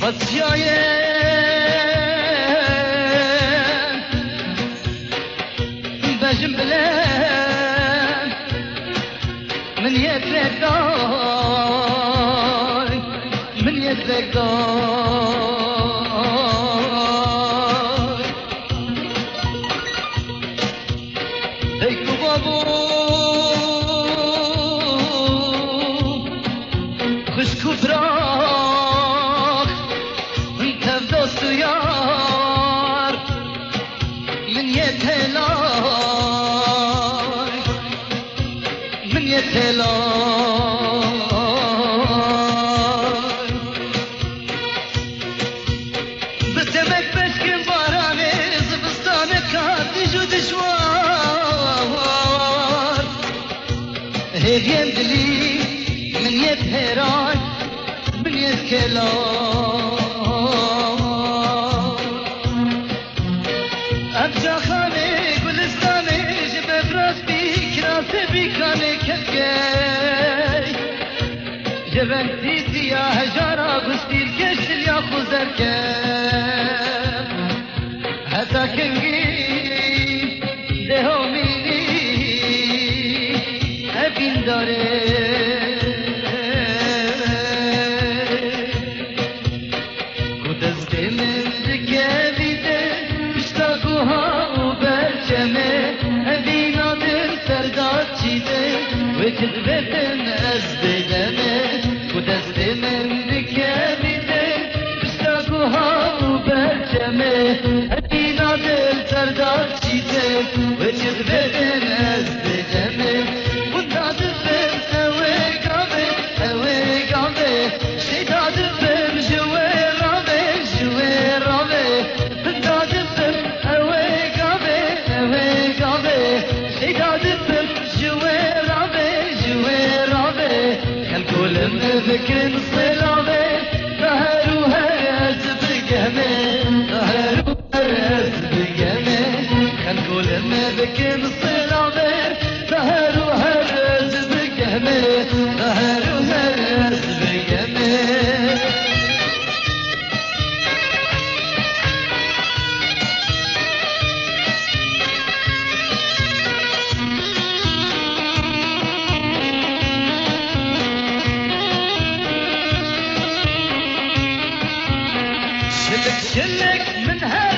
وصیای بجم بله من يدرك داي من يدرك داي هيك بابو خشكو فراق انت بدوست يار من يتهلاي من يتهلاي بتمك بشكن باراني زبستانك هاتي جو دشوار هيك يمدلي من يتهراي من يتكلام ابجا خاني گلستاني جبه براس بي كراسي بي خاني كتكي جبن تيتي يا هجارة بستيل كشتل يا خوزر كم حتى كنجي دهوميني ابين داره وكذبتن أزدقمه ودزدمن بكامده بشتاقها وبرجمه أدينا دل ترداد شيته وكذبتن أزدقمه ونادفن أوي قابه شيدادفن جوي رابه ندادفن أوي قابه شيدادفن جوي كل فكر صلابه ظهروا هرز بقمه كل فكر صلابه ظهروا هرز بقمه شلك من هذا